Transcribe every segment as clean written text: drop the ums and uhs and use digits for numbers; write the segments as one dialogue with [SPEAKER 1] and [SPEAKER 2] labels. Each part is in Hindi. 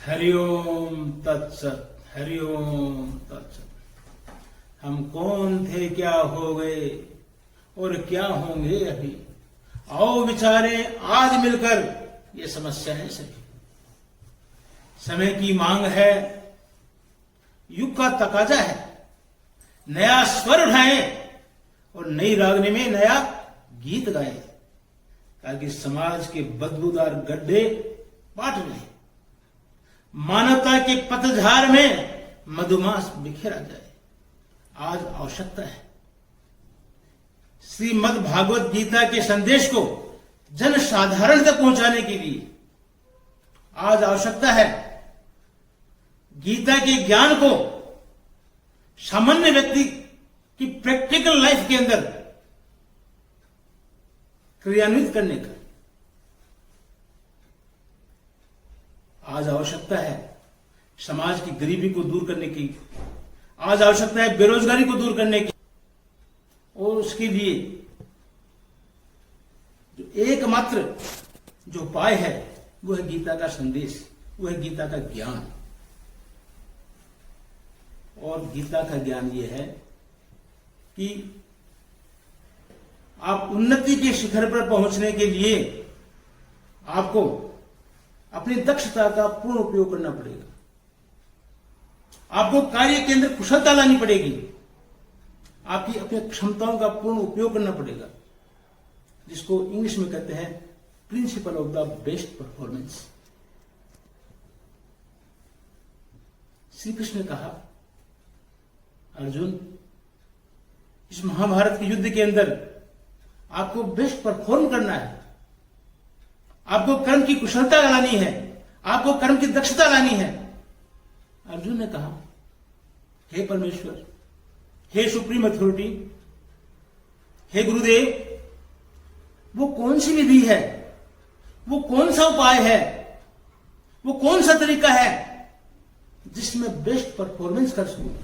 [SPEAKER 1] हरिओम तत्सत, हरिओम तत्सत। हम कौन थे, क्या हो गए और क्या होंगे अभी। आओ विचारे आज मिलकर ये समस्याएं सभी। समय की मांग है, युग का तकाजा है। नया स्वर उठाएं और नई रागनी में नया गीत गाएं, ताकि समाज के बदबूदार गड्ढे पाट रहे, मानवता के पतझार में मधुमास बिखेरा जाए। आज आवश्यकता है श्रीमद् भागवत गीता के संदेश को जन साधारण तक पहुंचाने के लिए। आज आवश्यकता है गीता के ज्ञान को सामान्य व्यक्ति की प्रैक्टिकल लाइफ के अंदर क्रियान्वित करने का। आज आवश्यकता है समाज की गरीबी को दूर करने की। आज आवश्यकता है बेरोजगारी को दूर करने की। और उसके लिए जो एकमात्र जो उपाय है वो है गीता का संदेश, वो है गीता का ज्ञान। और गीता का ज्ञान ये है कि आप उन्नति के शिखर पर पहुंचने के लिए आपको अपनी दक्षता का पूर्ण उपयोग करना पड़ेगा। आपको कार्य के अंदर कुशलता लानी पड़ेगी। आपकी अपनी क्षमताओं का पूर्ण उपयोग करना पड़ेगा, जिसको इंग्लिश में कहते हैं principle of the best performance. Shri Krishna ने कहा, अर्जुन, इस महाभारत के युद्ध के अंदर आपको बेस्ट परफॉर्म करना है। आपको कर्म की कुशलता लानी है, आपको कर्म की दक्षता लानी है। अर्जुन ने कहा, हे परमेश्वर, हे सुप्रीम अथॉरिटी, हे गुरुदेव, वो कौन सी विधि है, वो कौन सा उपाय है, वो कौन सा तरीका है जिसमें बेस्ट परफॉर्मेंस कर सकूं,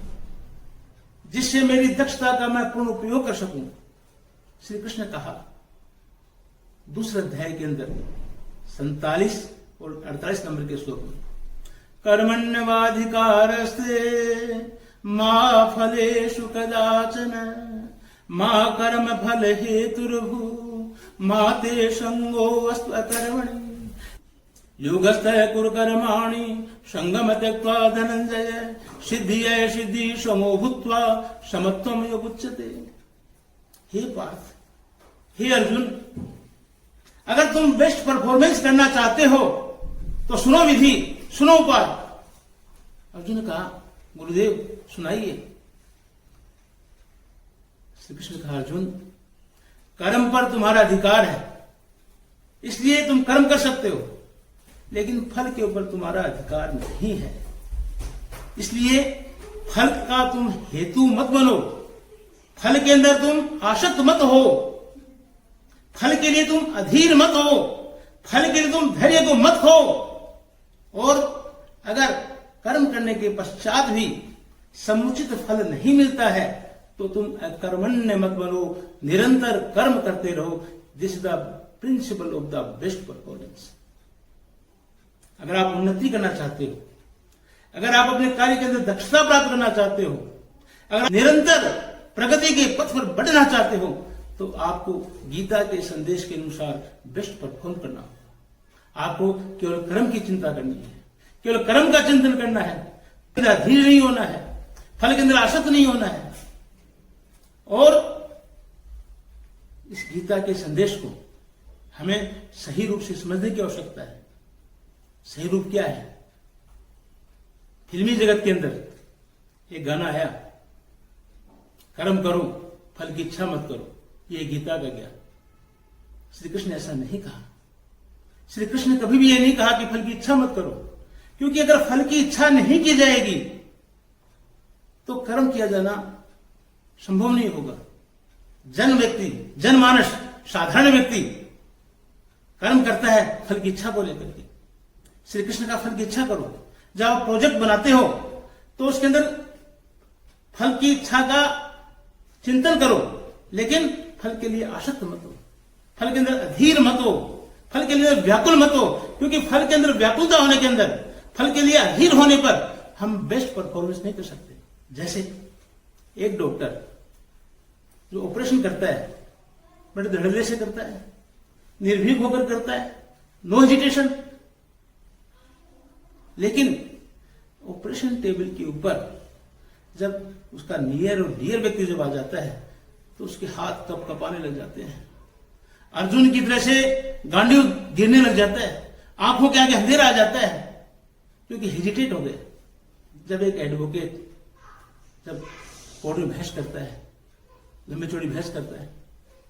[SPEAKER 1] जिससे मेरी दक्षता का मैं पूर्ण उपयोग कर सकूं। श्री कृष्ण ने कहा दूसरे अध्याय के अंदर 47 और 48 नंबर के श्लोक में, कर्मण्यवाधिकारस्ते मा फलेषु कदाचन मा कर्म फल हेतुर्भु मा ते संगोऽस्तु अकर्मणि योगस्थः कुरु कर्माणि संगम त्यक्त्वा धनंजय सिद्धियै सिद्धि समो भूत्वा समत्वं योग उच्यते। हे पार्थ, हे अर्जुन, अगर तुम बेस्ट परफॉर्मेंस करना चाहते हो तो सुनो विधि, सुनो उपाय। अर्जुन ने कहा, गुरुदेव सुनाइए। श्री कृष्ण ने कहा, अर्जुन, कर्म पर तुम्हारा अधिकार है, इसलिए तुम कर्म कर सकते हो, लेकिन फल के ऊपर तुम्हारा अधिकार नहीं है। इसलिए फल का तुम हेतु मत बनो, फल के अंदर तुम आसक्त मत हो, फल के लिए तुम अधीर मत हो, फल के लिए तुम धैर्य को मत हो। और अगर कर्म करने के पश्चात भी समुचित फल नहीं मिलता है तो तुम अकर्मण्य मत बनो, निरंतर कर्म करते रहो। This is the principle of the best performance. अगर आप उन्नति करना चाहते हो, अगर आप अपने कार्य के अंदर दक्षता प्राप्त करना चाहते हो, अगर निरंतर प्रगति के पथ पर बढ़ना चाहते हो, तो आपको गीता के संदेश के अनुसार बेस्ट परफॉर्म करना होगा। आपको केवल कर्म की चिंता करनी है, केवल कर्म का चिंतन करना है, धीर नहीं होना है, फल के अंदर आसक्त नहीं होना है। और इस गीता के संदेश को हमें सही रूप से समझने की आवश्यकता है। सही रूप क्या है? फिल्मी जगत के अंदर एक गाना आया, कर्म करो फल की इच्छा मत करो, ये गीता का ज्ञान। श्री कृष्ण ने ऐसा नहीं कहा। श्री कृष्ण ने कभी भी यह नहीं कहा कि फल की इच्छा मत करो, क्योंकि अगर फल की इच्छा नहीं की जाएगी तो कर्म किया जाना संभव नहीं होगा। जन व्यक्ति, जनमानस, साधारण व्यक्ति कर्म करता है फल की इच्छा को लेकर के। श्री कृष्ण का फल की इच्छा करो। जब आप प्रोजेक्ट बनाते हो तो उसके अंदर फल की इच्छा का चिंतन करो, लेकिन फल के लिए आसक्त मत हो, फल के अंदर अधीर मत हो, फल के लिए व्याकुल मत हो। क्योंकि फल के अंदर व्याकुलता होने के अंदर, फल के लिए अधीर होने पर हम बेस्ट परफॉर्मेंस नहीं कर सकते। जैसे एक डॉक्टर जो ऑपरेशन करता है बड़े धड़ल्ले से करता है, निर्भीक होकर करता है, नो हेजिटेशन, लेकिन ऑपरेशन टेबल के ऊपर जब उसका नियर और डियर व्यक्ति जब आ जाता है तो उसके हाथ कप कपाने लग जाते हैं, अर्जुन की तरह से गांडीव गिरने लग जाता है, आंखों के आगे अंधेरा आ जाता है, क्योंकि हेजिटेट हो गए। जब एक एडवोकेट जब कोर्ट में बहस करता है, लंबी चौड़ी बहस करता है,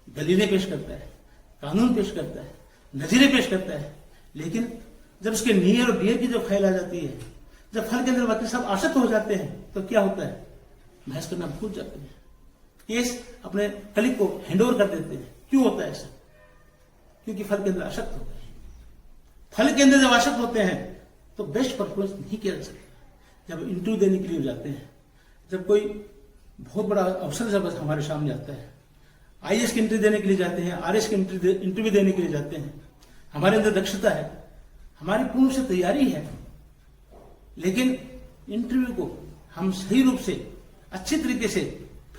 [SPEAKER 1] दलीलें पेश करता है, कानून पेश करता है, नजीरें पेश करता है, लेकिन जब उसके नियर और डियर की जब ख्याल आ जाती है, जब फल के अंदर बाकी सब आसक्त हो जाते हैं, तो क्या होता है? बहस करना भूल जाते हैं, केस अपने कलीग को हैंडओवर कर देते हैं। क्यों होता है ऐसा? क्योंकि फल के अंदर आसक्त हो गए। फल के अंदर जब आसक्त होते हैं तो बेस्ट परफॉर्मेंस नहीं किया जा सकता। जब इंटरव्यू देने के लिए जाते हैं, जब कोई बहुत बड़ा अवसर जब हमारे सामने आता है, आईएएस की इंटरव्यू देने के लिए जाते हैं, आरएस की इंटरव्यू देने के लिए जाते हैं, हमारे अंदर दक्षता है, हमारी पूर्ण से तैयारी है, लेकिन इंटरव्यू को हम सही रूप से अच्छी तरीके से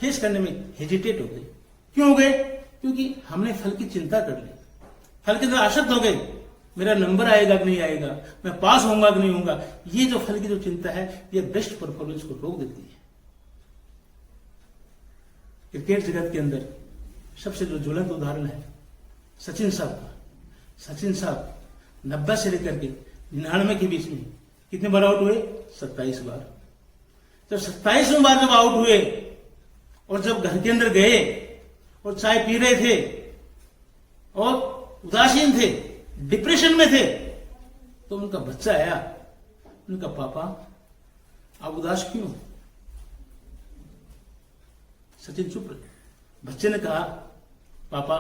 [SPEAKER 1] फेस करने में हेजिटेट हो गए। क्यों हो गए? क्योंकि हमने फल की चिंता कर ली, फल के अंदर आसक्त हो गए, मेरा नंबर आएगा कि नहीं आएगा, मैं पास होऊंगा कि नहीं होऊंगा। ये जो फल की जो चिंता है, ये बेस्ट परफॉर्मेंस को रोक देती है। क्रिकेट जगत के अंदर सबसे जो ज्वलंत उदाहरण है सचिन साहब का। सचिन साहब 90 से लेकर के 99 के बीच में कितने बार आउट हुए? 27 बार। जब 27वें बार जब आउट हुए और जब घर के अंदर गए और चाय पी रहे थे और उदासीन थे, डिप्रेशन में थे, तो उनका बच्चा आया, उनका पापा आप उदास क्यों? सचिन चुप रहे। बच्चे ने कहा, पापा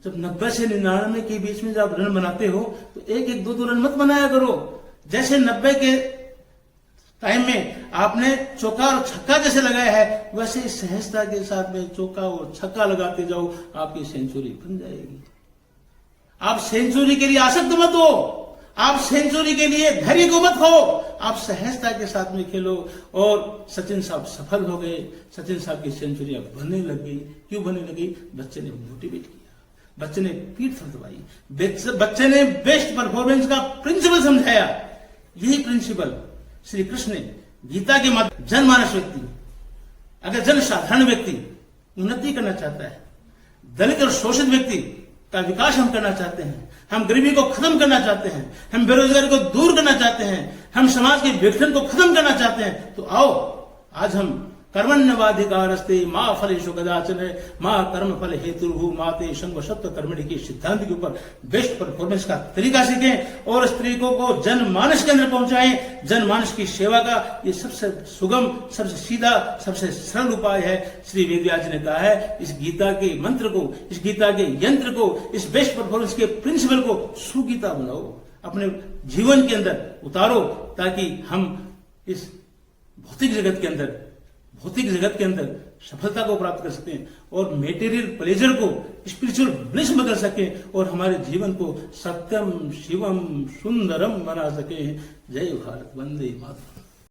[SPEAKER 1] जब 90 से 99 के बीच में जब रन बनाते हो तो एक एक दो दो रन मत बनाया करो। जैसे 90 के टाइम में आपने चौका और छक्का जैसे लगाया है, वैसे ही सहजता के साथ में चौका और छक्का लगाते जाओ, आपकी सेंचुरी बन जाएगी। आप सेंचुरी के लिए आसक्त मत हो, आप सेंचुरी के लिए धैर्य को मत खो, आप सहजता के साथ में खेलो। और सचिन साहब सफल हो गए, सचिन साहब की सेंचुरी अब बनने लग गई। क्यों बनने लगी? बच्चे ने मोटिवेट किया, बच्चे ने पीठ थपथपाई, बच्चे ने बेस्ट परफॉर्मेंस का प्रिंसिपल समझाया। यही प्रिंसिपल श्री कृष्ण ने गीता के माध्यम जनमानस व्यक्ति, अगर जन साधारण व्यक्ति उन्नति करना चाहता है, दलित और शोषित व्यक्ति का विकास हम करना चाहते हैं, हम गरीबी को खत्म करना चाहते हैं, हम बेरोजगारी को दूर करना चाहते हैं, हम समाज के विघटन को खत्म करना चाहते हैं, तो आओ आज हम कर्मण्यवाधिकारस्ते मां फलेषु कदाचन मां कर्म फल हेतुर्भु माते संग सत्व कर्मणि के सिद्धांत के ऊपर बेस्ट परफॉर्मेंस का तरीका सीखें और उस तरीकों को जनमानस के अंदर पहुंचाएं। जनमानस की सेवा का ये सबसे सुगम, सबसे सीधा, सबसे सरल उपाय है। श्री वेदव्यास जी ने कहा है, इस गीता के मंत्र को, इस गीता के यंत्र को, इस बेस्ट परफॉर्मेंस के प्रिंसिपल को सुगीता बनाओ, अपने जीवन के अंदर उतारो, ताकि हम इस भौतिक जगत के अंदर सफलता को प्राप्त कर सकें और मेटेरियल प्लेजर को स्पिरिचुअल ब्लिस बदल सकें और हमारे जीवन को सत्यम शिवम सुंदरम बना सकें। जय भारत, वंदे मातरम।